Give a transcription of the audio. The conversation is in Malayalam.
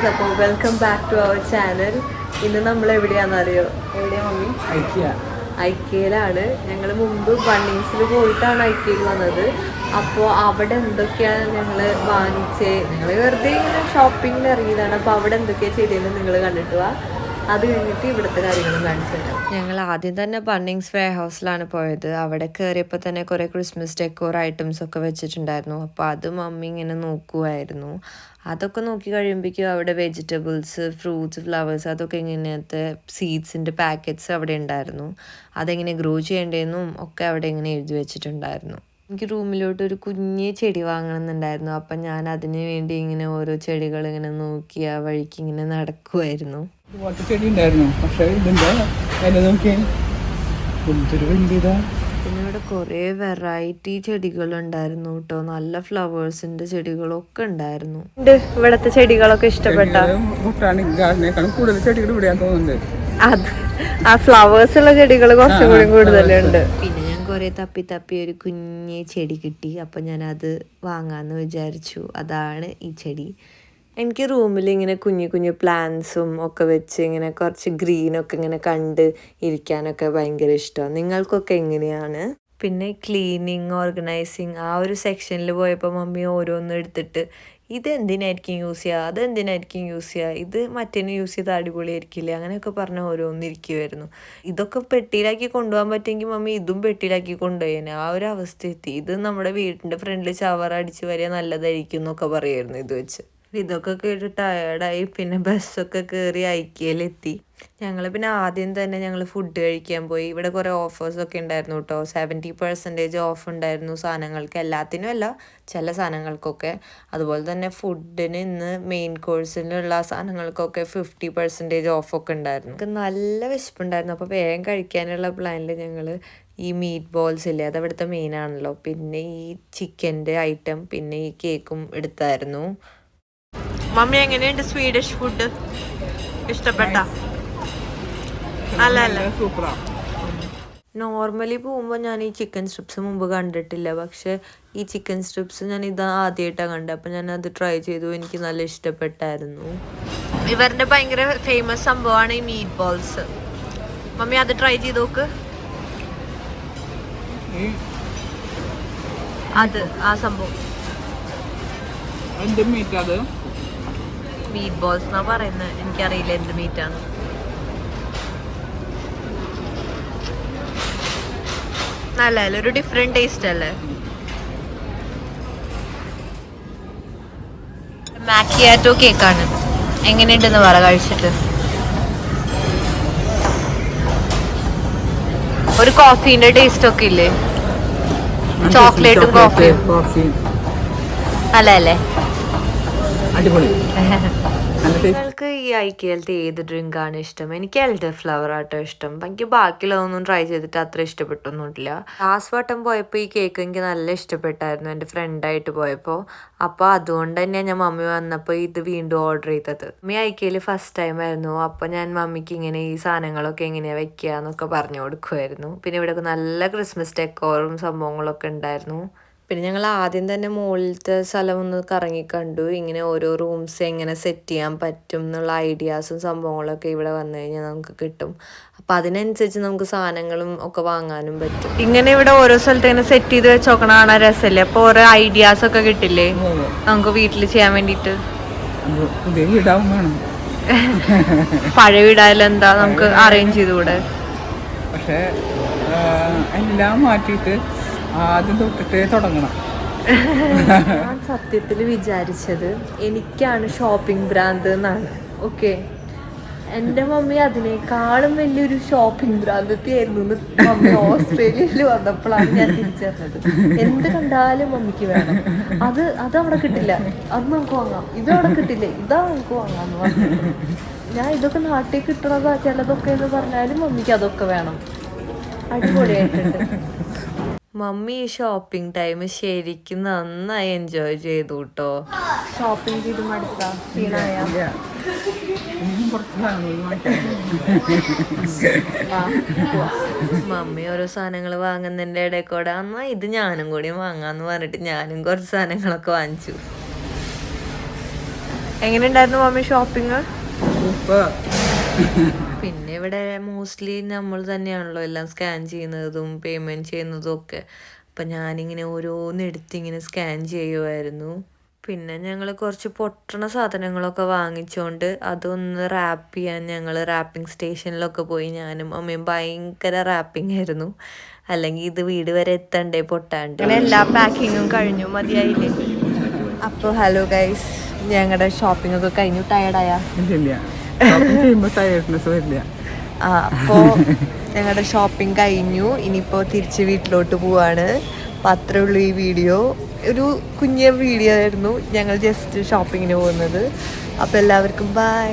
ഗൈസ്, അപ്പോൾ welcome back to our channel. ഇന്ന് നമ്മൾ എവിടെയാണെന്നറിയോ? എവിടെയാ മമ്മി? ഐക്യയിലാണ്. ഞങ്ങൾ മുമ്പ് ബണ്ണീസിൽ പോയിട്ടാണ് ഐക്യയിൽ വന്നത്. അപ്പോൾ അവിടെ എന്തൊക്കെയാണ് ഞങ്ങൾ വാങ്ങിച്ചേ, ഞങ്ങൾ വെറുതെ ഇങ്ങനെ ഷോപ്പിങ്ങിൽ ഇറങ്ങിയതാണ്. അപ്പോൾ അവിടെ എന്തൊക്കെയാണ് ചെയ്തതെന്ന് നിങ്ങൾ കണ്ടിട്ട് വാ. അത് കഴിഞ്ഞിട്ട് ഇവിടുത്തെ കാര്യങ്ങളും കാണിച്ചു തരാം. ഞങ്ങൾ ആദ്യം തന്നെ ബണ്ണിങ്സ് വെയർ ഹൗസിലാണ് പോയത്. അവിടെ കയറിയപ്പോൾ തന്നെ കുറേ ക്രിസ്മസ് ഡെക്കോർ ഐറ്റംസ് ഒക്കെ വെച്ചിട്ടുണ്ടായിരുന്നു. അപ്പോൾ അത് മമ്മി ഇങ്ങനെ നോക്കുമായിരുന്നു. അതൊക്കെ നോക്കി കഴിയുമ്പോഴേക്കും അവിടെ വെജിറ്റബിൾസ്, ഫ്രൂട്ട്സ്, ഫ്ലവേഴ്സ്, അതൊക്കെ ഇങ്ങനത്തെ സീഡ്സിൻ്റെ പാക്കറ്റ്സ് അവിടെ ഉണ്ടായിരുന്നു. അതെങ്ങനെ ഗ്രോ ചെയ്യേണ്ടതെന്നും ഒക്കെ അവിടെ ഇങ്ങനെ എഴുതി വെച്ചിട്ടുണ്ടായിരുന്നു. എനിക്ക് റൂമിലോട്ട് ഒരു കുഞ്ഞ് ചെടി വാങ്ങണമെന്നുണ്ടായിരുന്നു. അപ്പം ഞാൻ അതിന് വേണ്ടി ഇങ്ങനെ ഓരോ ചെടികൾ ഇങ്ങനെ നോക്കി ആ വഴിക്ക് ഇങ്ങനെ നടക്കുമായിരുന്നു. ചെടി ഉണ്ടായിരുന്നു, പക്ഷേ ഇതിൻ്റെ വില നോക്കി വലിയതാ. പിന്നെ ഇവിടെ കുറേ വെറൈറ്റി ചെടികളുണ്ടായിരുന്നു കേട്ടോ. നല്ല ഫ്ലവേഴ്സിന്റെ ചെടികളൊക്കെ ഉണ്ടായിരുന്നു. ഇവിടത്തെ ചെടികളൊക്കെ ഇഷ്ടപ്പെട്ട ബൊട്ടാണിക് ഗാർഡനേക്കാളും കൂടുതൽ ചെടികൾ ഇവിടെയാന്ന് തോന്നുന്നുണ്ട്. അത് ആ ഫ്ലവേഴ്സ് ഉള്ള ചെടികൾ കുറച്ചും കൂടി കൂടുതലുണ്ട്. പിന്നെ ഞാൻ കുറെ തപ്പി ഒരു കുഞ്ഞ് ചെടി കിട്ടി. അപ്പം ഞാൻ അത് വാങ്ങാന്ന് വിചാരിച്ചു. അതാണ് ഈ ചെടി. എനിക്ക് റൂമിൽ ഇങ്ങനെ കുഞ്ഞു കുഞ്ഞു പ്ലാന്റ്സും ഒക്കെ വെച്ച് ഇങ്ങനെ കുറച്ച് ഗ്രീനൊക്കെ ഇങ്ങനെ കണ്ട് ഇരിക്കാനൊക്കെ ഭയങ്കര ഇഷ്ടമാണ്. നിങ്ങൾക്കൊക്കെ എങ്ങനെയാണ്? പിന്നെ ക്ലീനിങ്, ഓർഗനൈസിങ് ആ ഒരു സെക്ഷനിൽ പോയപ്പോൾ മമ്മി ഓരോന്നും എടുത്തിട്ട് ഇതെന്തിനായിരിക്കും യൂസ് ചെയ്യുക, അതെന്തിനായിരിക്കും യൂസ് ചെയ്യുക, ഇത് മറ്റേന് യൂസ് ചെയ്ത് അടിപൊളിയായിരിക്കില്ലേ, അങ്ങനെയൊക്കെ പറഞ്ഞ് ഓരോന്നിരിക്കുമായിരുന്നു. ഇതൊക്കെ പെട്ടിയിലാക്കി കൊണ്ടുപോകാൻ പറ്റുമെങ്കിൽ മമ്മി ഇതും പെട്ടിയിലാക്കി കൊണ്ടുപോയേനെ. ആ ഒരു അവസ്ഥ എത്തി. ഇത് നമ്മുടെ വീടിൻ്റെ ഫ്രണ്ടിൽ ചവർ അടിച്ച് വരിക നല്ലതായിരിക്കും എന്നൊക്കെ പറയുമായിരുന്നു ഇത് വെച്ച്. ഇതൊക്കെ കേട്ട് ടയേർഡായി. പിന്നെ ബസ്സൊക്കെ കയറി ഐക്യയിലെത്തി. ഞങ്ങൾ പിന്നെ ആദ്യം തന്നെ ഞങ്ങൾ ഫുഡ് കഴിക്കാൻ പോയി. ഇവിടെ കുറേ ഓഫേഴ്സൊക്കെ ഉണ്ടായിരുന്നു കേട്ടോ. 70% ഓഫ് ഉണ്ടായിരുന്നു സാധനങ്ങൾക്ക്. എല്ലാത്തിനും അല്ല, ചില സാധനങ്ങൾക്കൊക്കെ. അതുപോലെ തന്നെ ഫുഡിന് ഇന്ന് മെയിൻ കോഴ്സിനുള്ള സാധനങ്ങൾക്കൊക്കെ 50% ഓഫൊക്കെ ഉണ്ടായിരുന്നു. നമുക്ക് നല്ല വിശപ്പുണ്ടായിരുന്നു. അപ്പോൾ വേഗം കഴിക്കാനുള്ള പ്ലാനിൽ ഞങ്ങൾ ഈ മീറ്റ് ബോൾസ് ഇല്ലേ, അത് അവിടുത്തെ മെയിനാണല്ലോ. പിന്നെ ഈ ചിക്കൻ്റെ ഐറ്റം, പിന്നെ ഈ കേക്കും എടുത്തായിരുന്നു. മമ്മി എങ്ങനെയുണ്ട് സ്വീഡിഷ് ഫുഡ്? ഇഷ്ടപ്പെട്ട? അല്ല സൂപ്പറാ. നോർമലി പോകുമ്പോൾ ഞാൻ ഈ ചിക്കൻ സ്ട്രിപ്സ് മുമ്പ് കണ്ടിട്ടില്ല. പക്ഷെ ഈ ചിക്കൻ സ്ട്രിപ്സ് ഞാൻ ഇത് ആദ്യമായിട്ടാണ് കണ്ടത്. അപ്പം ഞാൻ അത് ട്രൈ ചെയ്തു. എനിക്ക് നല്ല ഇഷ്ടപ്പെട്ടായിരുന്നു. ഇവരുടെ ഭയങ്കര ഫേമസ് സംഭവമാണ് ഈ മീറ്റ് ബോൾസ്. മമ്മി അത് ട്രൈ ചെയ്ത് നോക്ക്. അത് ആ സംഭവം മീറ്റ് ബോൾസ് എന്നാ പറയുന്നത്. എനിക്കറിയില്ല എന്ത് മീറ്റാണ്. നല്ലല്ലേ, ഒരു ഡിഫറെന്റ് ടേസ്റ്റ് അല്ലേ. മാക്കിയാറ്റോ കേക്കാണ്. എങ്ങനെയുണ്ടെന്ന് പറ കഴിച്ചിട്ട്. ഒരു കോഫീന്റെ ടേസ്റ്റ് ഒക്കെ ഇല്ലേ, ചോക്ലേറ്റും കോഫിയും. നല്ലല്ലേ, അടിപൊളി. നിങ്ങൾക്ക് ഈ ഐക്യയിലത്തെ ഏത് ഡ്രിങ്കാണ് ഇഷ്ടം? എനിക്ക് എൽഡർ ഫ്ലവർ ആട്ടോ ഇഷ്ടം. എനിക്ക് ബാക്കിയുള്ളതൊന്നും ട്രൈ ചെയ്തിട്ട് അത്ര ഇഷ്ടപ്പെട്ടൊന്നുമില്ല. ലാസ്റ്റ് വട്ടം പോയപ്പോൾ ഈ കേക്ക് എനിക്ക് നല്ല ഇഷ്ടപ്പെട്ടായിരുന്നു, എൻ്റെ ഫ്രണ്ടായിട്ട് പോയപ്പോൾ. അപ്പോൾ അതുകൊണ്ട് തന്നെ ഞാൻ മമ്മി വന്നപ്പോൾ ഇത് വീണ്ടും ഓർഡർ ചെയ്തത്. മമ്മി ഐക്യയിൽ ഫസ്റ്റ് ടൈം ആയിരുന്നു. അപ്പോൾ ഞാൻ മമ്മിക്ക് ഇങ്ങനെ ഈ സാധനങ്ങളൊക്കെ എങ്ങനെയാണ് വെക്കുക എന്നൊക്കെ പറഞ്ഞു കൊടുക്കുമായിരുന്നു. പിന്നെ ഇവിടെ നല്ല ക്രിസ്മസ് ഡെക്കോറും സംഭവങ്ങളൊക്കെ ഉണ്ടായിരുന്നു. പിന്നെ ഞങ്ങൾ ആദ്യം തന്നെ മുകളിലത്തെ സ്ഥലം ഒന്ന് കറങ്ങി കണ്ടു. ഇങ്ങനെ ഓരോ റൂംസ് എങ്ങനെ സെറ്റ് ചെയ്യാൻ പറ്റും എന്നുള്ള ഐഡിയാസും സംഭവങ്ങളൊക്കെ ഇവിടെ വന്നു കഴിഞ്ഞാൽ നമുക്ക് കിട്ടും. അപ്പം അതിനനുസരിച്ച് നമുക്ക് സാധനങ്ങളും ഒക്കെ വാങ്ങാനും പറ്റും. ഇങ്ങനെ ഇവിടെ ഓരോ സ്ഥലത്ത് ഇങ്ങനെ സെറ്റ് ചെയ്ത് വെച്ച് നോക്കണ കാണാൻ രസമല്ലേ. അപ്പോൾ ഓരോ ഐഡിയാസ് ഒക്കെ കിട്ടില്ലേ നമുക്ക് വീട്ടിൽ ചെയ്യാൻ വേണ്ടിയിട്ട്. പഴയ വീടായാലും എന്താ നമുക്ക് അറേഞ്ച് ചെയ്തുകൂടെ? പക്ഷേ എല്ലാം മാറ്റിയിട്ട് ആദ്യം തൊട്ടിട്ട് തുടങ്ങണം. ഞാൻ സത്യത്തിൽ വിചാരിച്ചത് എനിക്കാണ് ഷോപ്പിംഗ് ഭ്രാന്ത് എന്നാണ്. ഓക്കെ, എൻ്റെ മമ്മി അതിനേക്കാളും വലിയൊരു ഷോപ്പിംഗ് ഭ്രാന്തത്തിയായിരുന്നു എന്ന് മമ്മി ഓസ്ട്രേലിയയിൽ വന്നപ്പോഴാണ് ഞാൻ തിരിച്ചറിഞ്ഞത്. എന്ത് കണ്ടാലും മമ്മിക്ക് വേണം. അത് അവിടെ കിട്ടില്ല, അത് നമുക്ക് വാങ്ങാം. ഇത് അവിടെ കിട്ടില്ല, ഇതാ നമുക്ക് വാങ്ങാന്ന് പറഞ്ഞു. ഞാൻ ഇതൊക്കെ നാട്ടിൽ കിട്ടണതാ ചിലതൊക്കെ എന്ന് പറഞ്ഞാലും മമ്മിക്ക് അതൊക്കെ വേണം. അടിപൊളിയായിട്ടുണ്ട്. മമ്മി ഈ ഷോപ്പിംഗ് ടൈം ശരിക്കും നന്നായി എൻജോയ് ചെയ്തു കേട്ടോ. ഷോപ്പിംഗ് ചെയ്ത് മടുത്ത ക്ഷീണായ മമ്മി ഓരോ സാധനങ്ങൾ വാങ്ങുന്നതിൻ്റെ ഇടയിൽ കൂടെ എന്നാ ഇത് ഞാനും കൂടി വാങ്ങാന്ന് പറഞ്ഞിട്ട് ഞാനും കുറച്ച് സാധനങ്ങളൊക്കെ വാങ്ങിച്ചു. എങ്ങനെയുണ്ടായിരുന്നു മമ്മി ഷോപ്പിംഗ്? സൂപ്പർ. പിന്നെ ഇവിടെ മോസ്റ്റ്ലി നമ്മൾ തന്നെയാണല്ലോ എല്ലാം സ്കാൻ ചെയ്യുന്നതും പേയ്മെൻറ്റ് ചെയ്യുന്നതും ഒക്കെ. അപ്പം ഞാനിങ്ങനെ ഓരോന്നെടുത്ത് ഇങ്ങനെ സ്കാൻ ചെയ്യുമായിരുന്നു. പിന്നെ ഞങ്ങൾ കുറച്ച് പൊട്ടണ സാധനങ്ങളൊക്കെ വാങ്ങിച്ചുകൊണ്ട് അതൊന്ന് റാപ്പ് ചെയ്യാൻ ഞങ്ങൾ റാപ്പിംഗ് സ്റ്റേഷനിലൊക്കെ പോയി. ഞാനും അമ്മയും ഭയങ്കര റാപ്പിംഗ് ആയിരുന്നു. അല്ലെങ്കിൽ ഇത് വീട് വരെ എത്തണ്ടേ പൊട്ടാണ്ട്. അങ്ങനെ എല്ലാ പാക്കിങ്ങും കഴിഞ്ഞു, മതിയായില്ലേ? അപ്പോൾ ഹലോ ഗൈസ്, ഞങ്ങളുടെ ഷോപ്പിംഗ് ഒക്കെ കഴിഞ്ഞു. ടയർഡായ? ഇല്ല, ഷോപ്പിംഗ് ചെയ്യുമ്പോൾ ടയർഡ്നെസ് വരില്ല. അപ്പോൾ ഞങ്ങളുടെ ഷോപ്പിംഗ് കഴിഞ്ഞു. ഇനിയിപ്പോൾ തിരിച്ച് വീട്ടിലോട്ട് പോവാണ്. അപ്പോൾ അത്രേ ഉള്ളൂ ഈ വീഡിയോ. ഒരു കുഞ്ഞ വീഡിയോ ആയിരുന്നു, ഞങ്ങൾ ജസ്റ്റ് ഷോപ്പിങ്ങിന് പോകുന്നത്. അപ്പോൾ എല്ലാവർക്കും ബൈ.